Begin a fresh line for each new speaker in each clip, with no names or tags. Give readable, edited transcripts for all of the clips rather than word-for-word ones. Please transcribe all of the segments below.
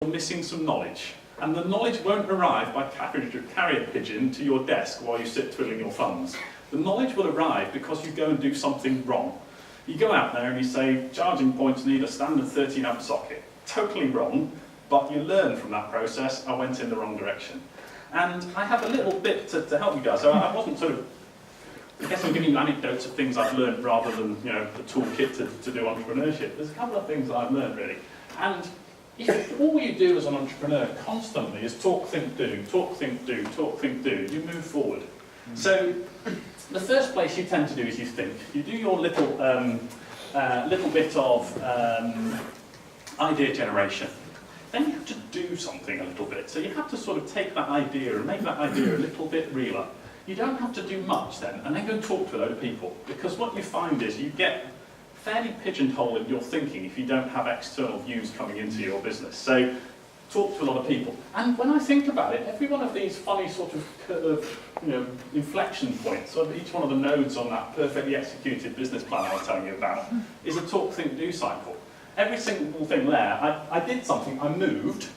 you're missing some knowledge. And the knowledge won't arrive by carrier pigeon to your desk while you sit twiddling your thumbs. The knowledge will arrive because you go and do something wrong. You go out there and you say, charging points need a standard 13 amp socket. Totally wrong, but you learn from that process, I went in the wrong direction. And I have a little bit to help you guys. So I wasn't sort of, I guess I'm giving you anecdotes of things I've learned rather than, you know, the toolkit to do entrepreneurship. There's a couple of things that I've learned really. And if all you do as an entrepreneur constantly is talk, think, do, talk, think, do, talk, think, do, you move forward. So the first place you tend to do is you think. You do your little bit of idea generation. Then you have to do something a little bit. So you have to sort of take that idea and make that idea a little bit realer. You don't have to do much then, and then go and talk to a load of people. Because what you find is you get fairly pigeonholed in your thinking if you don't have external views coming into your business. So talk to a lot of people. And when I think about it, every one of these funny sort of inflection points, sort of each one of the nodes on that perfectly executed business plan I was telling you about, is a talk, think, do cycle. Every single thing there, I did something, I moved,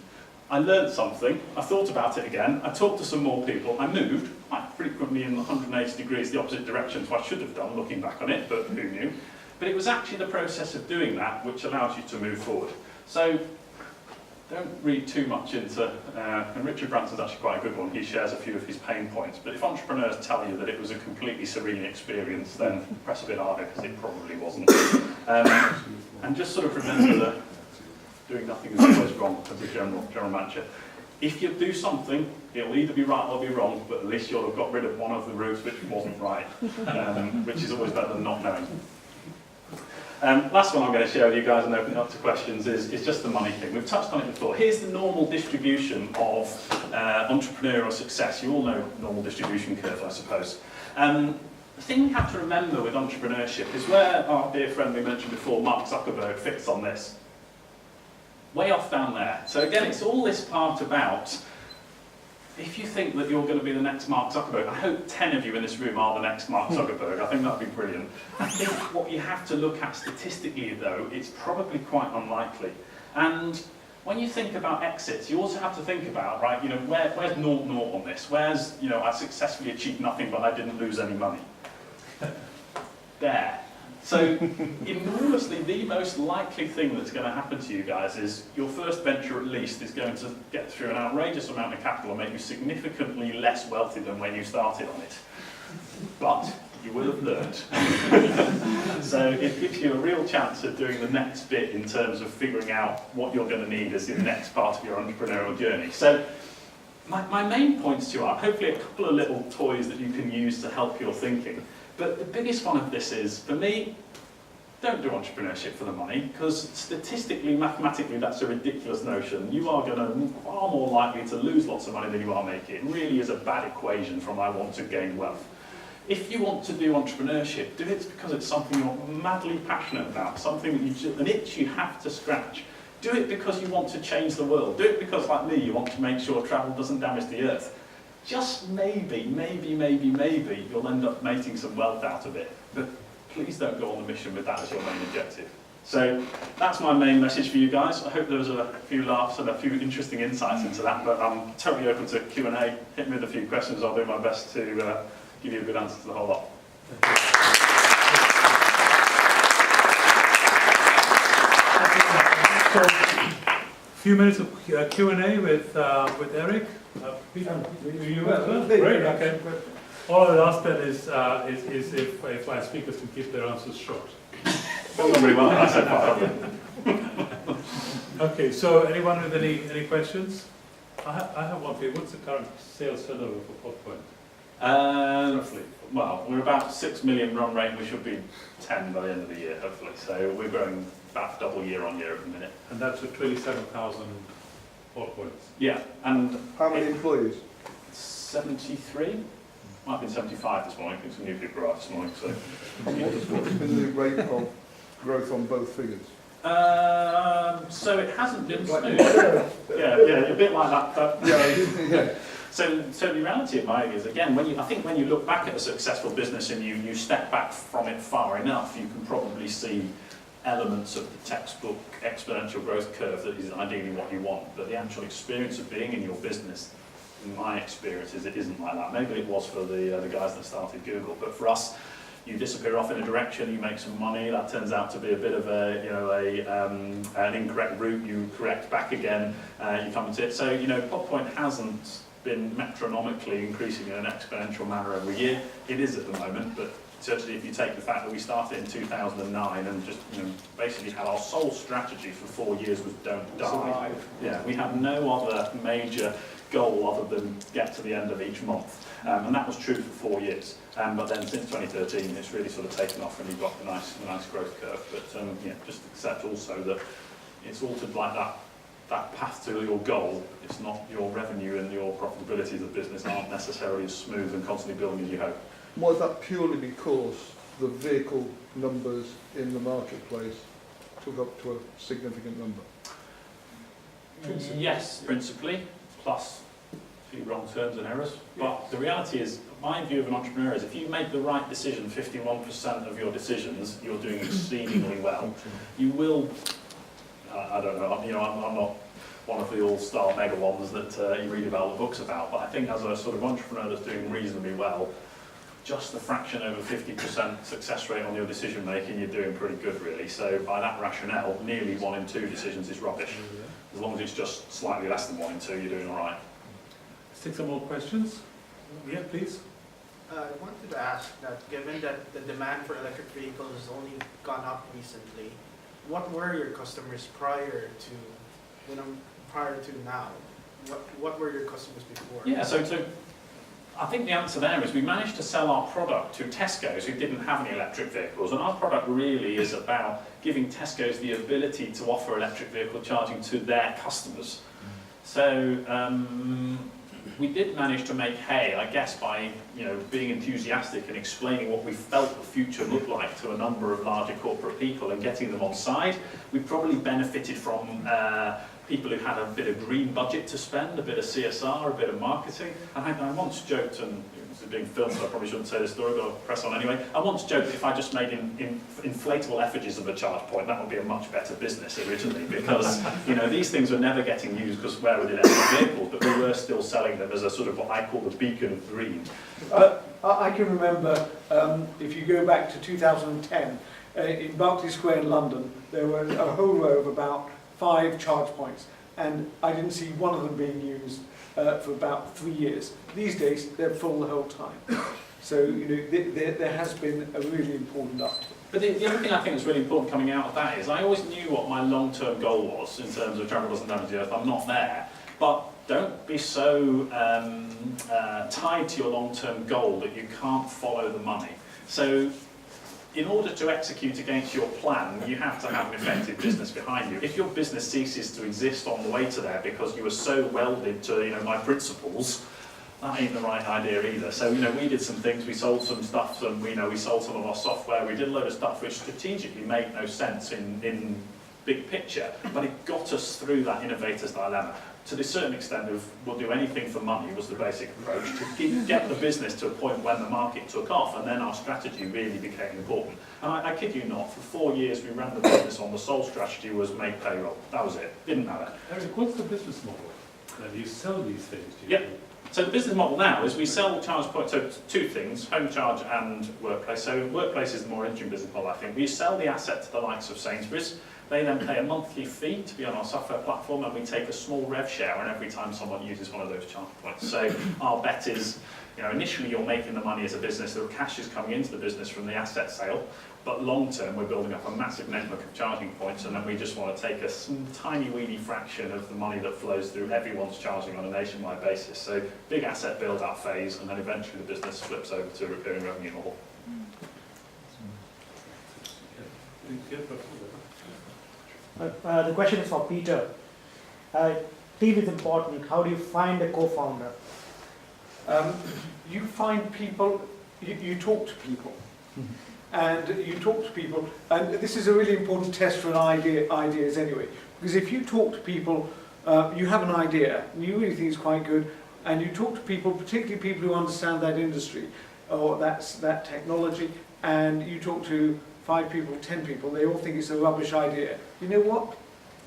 I learned something, I thought about it again, I talked to some more people, I moved, quite frequently in 180 degrees the opposite direction to what I should have done looking back on it, but who knew. But it was actually the process of doing that which allows you to move forward. So don't read too much into, and Richard Branson's actually quite a good one, he shares a few of his pain points, but if entrepreneurs tell you that it was a completely serene experience, then press a bit harder because it probably wasn't. And just sort of remember that doing nothing is always wrong as a general manager. If you do something, it'll either be right or be wrong, but at least you'll have got rid of one of the routes which wasn't right, which is always better than not knowing. Last one I'm going to share with you guys and open it up to questions is just the money thing. We've touched on it before. Here's the normal distribution of entrepreneurial success. You all know normal distribution curves, I suppose. The thing you have to remember with entrepreneurship is where our dear friend we mentioned before, Mark Zuckerberg, fits on this. Way off down there. So again, it's all this part about, if you think that you're going to be the next Mark Zuckerberg, I hope 10 of you in this room are the next Mark Zuckerberg. I think that would be brilliant. I think what you have to look at statistically, though, it's probably quite unlikely. And when you think about exits, you also have to think about, right, where's naught on this? Where's, I successfully achieved nothing, but I didn't lose any money. There. So, enormously, the most likely thing that's going to happen to you guys is your first venture, at least, is going to get through an outrageous amount of capital and make you significantly less wealthy than when you started on it. But you will have learned. So it gives you a real chance of doing the next bit in terms of figuring out what you're going to need as the next part of your entrepreneurial journey. So my main points to you are hopefully a couple of little toys that you can use to help your thinking. But the biggest one of this is, for me, don't do entrepreneurship for the money, because statistically, mathematically, that's a ridiculous notion. You are going to be far more likely to lose lots of money than you are making. It really is a bad equation from I want to gain wealth. If you want to do entrepreneurship, do it because it's something you're madly passionate about, something that an itch you have to scratch. Do it because you want to change the world. Do it because, like me, you want to make sure travel doesn't damage the earth. Just maybe, you'll end up making some wealth out of it. But please don't go on the mission with that as your main objective. So that's my main message for you guys. I hope there was a few laughs and a few interesting insights into that, but I'm totally open to Q&A. Hit me with a few questions. I'll do my best to give you a good answer to the whole lot.
A few minutes of Q&A with Erik. Peter, you great, okay. All I ask then is if my speakers can keep their answers short.
Very well. I said that.
Okay, so anyone with any questions? I have one for you. What's the current sales turnover for Podpoint?
Roughly. Well, we're about 6 million run rate, and we should be 10 by the end of the year, hopefully. So we're growing about double year on year at the minute.
And that's with 27,000 Podpoints.
Yeah, and
how many employees?
73. Might have been 75 this morning. I think some new people arrived this morning. So,
What's been the rate of growth on both figures?
So it hasn't been smooth. Yeah, a bit like that. But
Yeah.
So the reality of my is, again, I think when you look back at a successful business and you step back from it far enough, you can probably see elements of the textbook exponential growth curve that is ideally what you want, but the actual experience of being in your business, in my experience, is it isn't like that. Maybe it was for the guys that started Google, but for us, you disappear off in a direction, you make some money, that turns out to be a bit of an incorrect route, you correct back again, you come into it. So, Pod Point hasn't been metronomically increasing in an exponential manner every year. It is at the moment, but certainly if you take the fact that we started in 2009 and just basically had our sole strategy for 4 years was don't die. Yeah, we had no other major goal other than get to the end of each month. And that was true for 4 years. But then since 2013, it's really sort of taken off and you've got the nice growth curve. But just accept also that it's altered like that path to your goal. It's not your revenue and your profitability of the business aren't necessarily as smooth and constantly building as you hope.
Was that purely because the vehicle numbers in the marketplace took up to a significant number?
Yes, principally, plus a few wrong turns and errors. But the reality is, my view of an entrepreneur is if you make the right decision 51% of your decisions, you're doing exceedingly well. You will, I don't know, I'm not one of the all-star mega ones that you read about the books about, but I think as a sort of entrepreneur that's doing reasonably well, just a fraction over 50% success rate on your decision making, you're doing pretty good really. So by that rationale, nearly 1 in 2 decisions is rubbish. As long as it's just slightly less than 1 in 2, you're doing all right.
Let's take some more questions. Yeah, please.
I wanted to ask that given that the demand for electric vehicles has only gone up recently, what were your customers prior to now? What were your customers before?
Yeah, so I think the answer there is we managed to sell our product to Tesco's who didn't have any electric vehicles, and our product really is about giving Tesco's the ability to offer electric vehicle charging to their customers. So we did manage to make hay, I guess, by being enthusiastic and explaining what we felt the future looked like to a number of larger corporate people and getting them on side. We probably benefited from people who had a bit of green budget to spend, a bit of CSR, a bit of marketing. And I once joked, and this is being filmed, so I probably shouldn't say this story, but I'll press on anyway. I once joked that if I just made inflatable effigies of a charge point, that would be a much better business originally, because these things were never getting used because where were the electric vehicles, but we were still selling them as a sort of what I call the beacon of green.
I can remember, if you go back to 2010, in Berkeley Square in London, there were a whole row of about 5 charge points, and I didn't see one of them being used for about 3 years. These days, they're full the whole time. So, there has been a really important uptick.
But the other thing I think that's really important coming out of that is I always knew what my long-term goal was in terms of travel doesn't damage the earth. I'm not there. But don't be so tied to your long-term goal that you can't follow the money. So in order to execute against your plan, you have to have an effective business behind you. If your business ceases to exist on the way to there because you were so welded to my principles, that ain't the right idea either. So we did some things, we sold some stuff, and we sold some of our software, we did a load of stuff which strategically made no sense in big picture, but it got us through that innovator's dilemma. To a certain extent, we'll do anything for money was the basic approach, to get the business to a point when the market took off, and then our strategy really became important. And I kid you not, for 4 years we ran the business on the sole strategy was make payroll. That was it. Didn't matter.
Eric, what's the business model? Then you sell these things, do you?
Yep. So the business model now is we sell charge points, so 2 things, home charge and workplace. So workplace is the more interesting business model, I think. We sell the asset to the likes of Sainsbury's. They then pay a monthly fee to be on our software platform, and we take a small rev share on every time someone uses one of those charge points. So our bet is, initially you're making the money as a business, the cash is coming into the business from the asset sale, but long term we're building up a massive network of charging points, and then we just want to take a tiny weedy fraction of the money that flows through everyone's charging on a nationwide basis. So big asset build out phase, and then eventually the business flips over to a recurring revenue model.
The question is for Peter. Team is important. How do you find a co-founder?
You find people, you talk to people. And you talk to people, and this is a really important test for ideas anyway. Because if you talk to people, you have an idea, and you really think it's quite good, and you talk to people, particularly people who understand that industry, or that technology, and you talk to 5 people, 10 people, they all think it's a rubbish idea. You know what?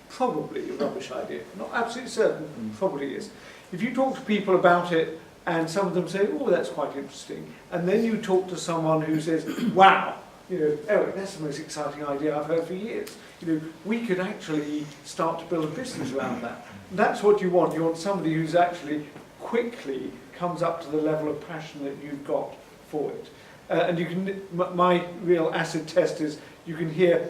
Probably a rubbish idea. Not absolutely certain, probably is. If you talk to people about it and some of them say, oh, that's quite interesting, and then you talk to someone who says, wow, you know, Eric, that's the most exciting idea I've heard for years. You know, we could actually start to build a business around that. And that's what you want. You want somebody who's actually quickly comes up to the level of passion that you've got for it. And you can, my real acid test is you can hear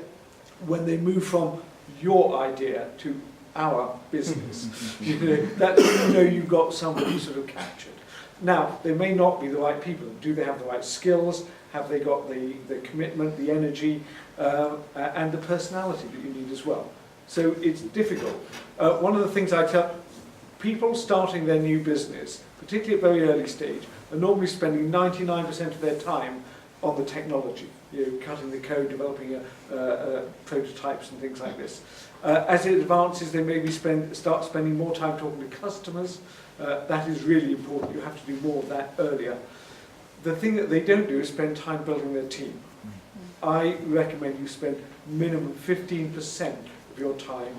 when they move from your idea to our business. You know, that you know you've got somebody sort of captured. Now, they may not be the right people. Do they have the right skills? Have they got the commitment, the energy, and the personality that you need as well? So it's difficult. One of the things I tell people starting their new business, particularly at a very early stage, are normally spending 99% of their time on the technology, you know, cutting the code, developing prototypes and things like this. As it advances, they maybe start spending more time talking to customers. That is really important. You have to do more of that earlier. The thing that they don't do is spend time building their team. I recommend you spend minimum 15% of your time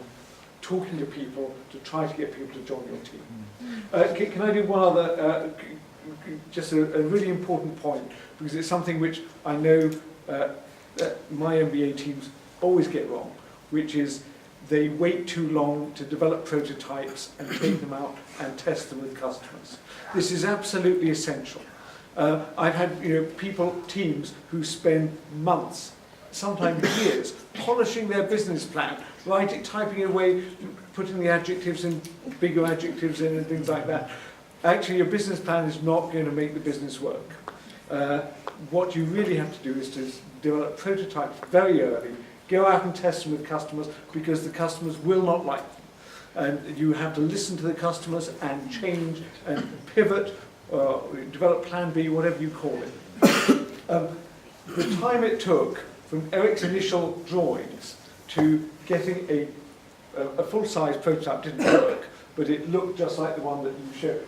talking to people to try to get people to join your team. Can I do one other, just a really important point, because it's something which I know my MBA teams always get wrong, which is they wait too long to develop prototypes and take them out and test them with customers. This is absolutely essential. I've had teams who spend months, sometimes years, polishing their business plan, typing it away, putting the adjectives in, bigger adjectives in and things like that. Actually, your business plan is not going to make the business work. What you really have to do is to develop prototypes very early, go out and test them with customers, because the customers will not like them. And you have to listen to the customers and change and pivot, develop plan B, whatever you call it. The time it took from Erik's initial drawings to getting a full-size prototype didn't work, but it looked just like the one that you showed.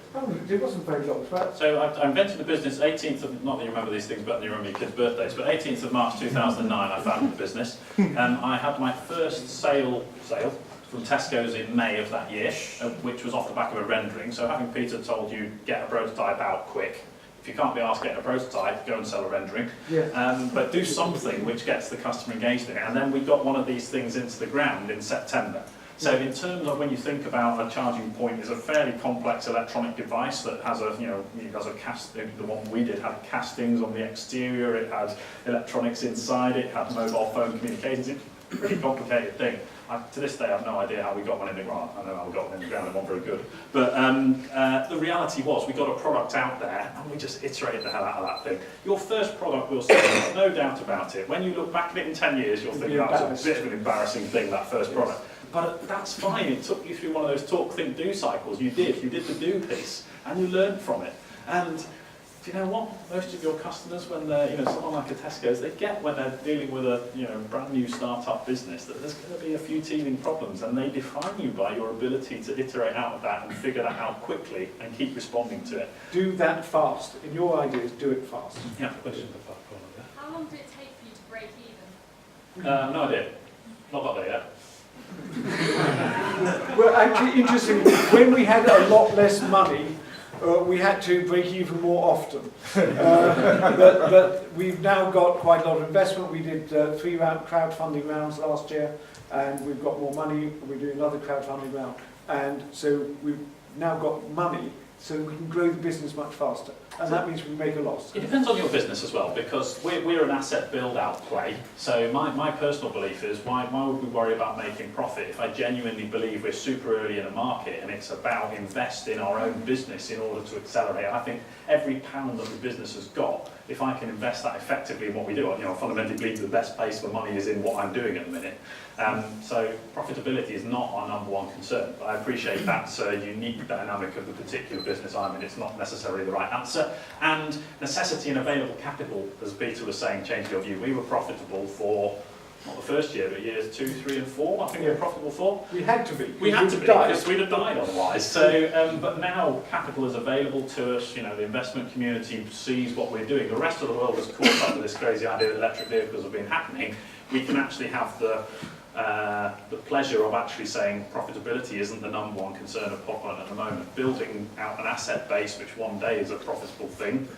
It wasn't very long.
So I invented the business 18th of, not that you remember these things, but you remember your kids' birthdays, but 18th of March 2009 I founded the business. I had my first sale from Tesco's in May of that year, which was off the back of a rendering. So having Peter told you, get a prototype out quick. If you can't be asked getting a prototype, go and sell a rendering.
Yeah.
But do something which gets the customer engaged in it. And then we got one of these things into the ground in September. So in terms of when you think about a charging point, is a fairly complex electronic device that has a, it has a casting. The one we did had castings on the exterior, it had electronics inside, it had mobile phone communications. It's a pretty complicated thing. To this day, I have no idea how we got one in the ground. I know how we got one in the ground, it wasn't very good. But the reality was, we got a product out there, and we just iterated the hell out of that thing. Your first product will sell, no doubt about it. When you look back at it in 10 years, you'll think that was a bit of an embarrassing thing, that first product. But that's fine, it took you through one of those talk, think, do cycles. You did the do piece, and you learned from it. And do you know what? Most of your customers, when they're, someone like a Tesco's, they get when they're dealing with a, brand new startup business that there's going to be a few teething problems, and they define you by your ability to iterate out of that and figure that out quickly and keep responding to it.
Do that fast. In your ideas, do it fast.
Yeah.
How long did it take for you to break even?
No idea. Not got there yet.
Well, actually, interesting, when we had a lot less money, we had to break even more often. But we've now got quite a lot of investment. We did 3 crowdfunding rounds last year, and we've got more money. We're doing another crowdfunding round. And so we've now got money, so we can grow the business much faster. And that means we make a loss.
It depends on your business as well, because we're an asset build-out play. So my personal belief is, why would we worry about making profit if I genuinely believe we're super early in a market and it's about investing our own business in order to accelerate? I think every pound that the business has got, if I can invest that effectively in what we do, I fundamentally believe the best place for money is in what I'm doing at the minute. So profitability is not our number one concern, but I appreciate that's a unique dynamic of the particular business I'm in. It's not necessarily the right answer. And necessity and available capital, as Peter was saying, changed your view. We were profitable for not the first year, but years 2, 3 and 4, I think we were profitable for.
We had to be.
We had to be,
died.
because we'd have died otherwise. So, but now capital is available to us, you know, the investment community sees what we're doing. The rest of the world has caught up with this crazy idea that electric vehicles have been happening. We can actually have the pleasure of actually saying profitability isn't the number one concern of Popline at the moment. Building out an asset base, which one day is a profitable thing,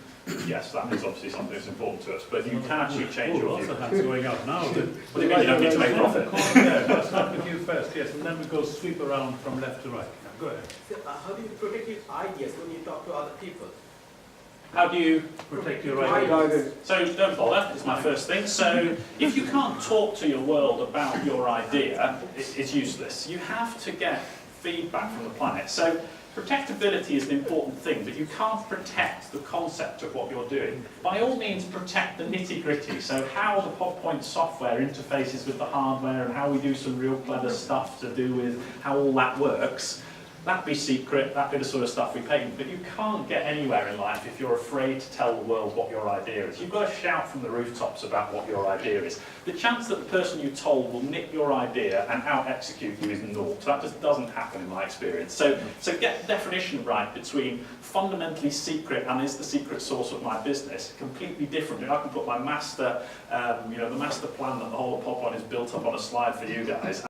yes, that is obviously something that's important to us, but you can actually change your view.
Also hands going up now.
What do you mean you don't need to make profit?
Yeah, let's start with you first, yes, and then we go sweep around from left to right. Go ahead.
So, how do you protect your ideas when you talk to other people?
How do you
Protect your
Right.
ideas.
So don't bother, it's my first thing. So if you can't talk to your world about your idea, it's useless. You have to get feedback from the planet. So protectability is an important thing, but you can't protect the concept of what you're doing. By all means, protect the nitty-gritty. So how the PodPoint software interfaces with the hardware and how we do some real clever stuff to do with how all that works. That'd be secret, that'd be the sort of stuff we patent, but you can't get anywhere in life if you're afraid to tell the world what your idea is. You've got to shout from the rooftops about what your idea is. The chance that the person you told will nick your idea and out-execute you is naught. That just doesn't happen in my experience. So get the definition right between fundamentally secret and is the secret source of my business completely different. I can put my master, the master plan that the whole of PodPoint is built up on a slide for you guys.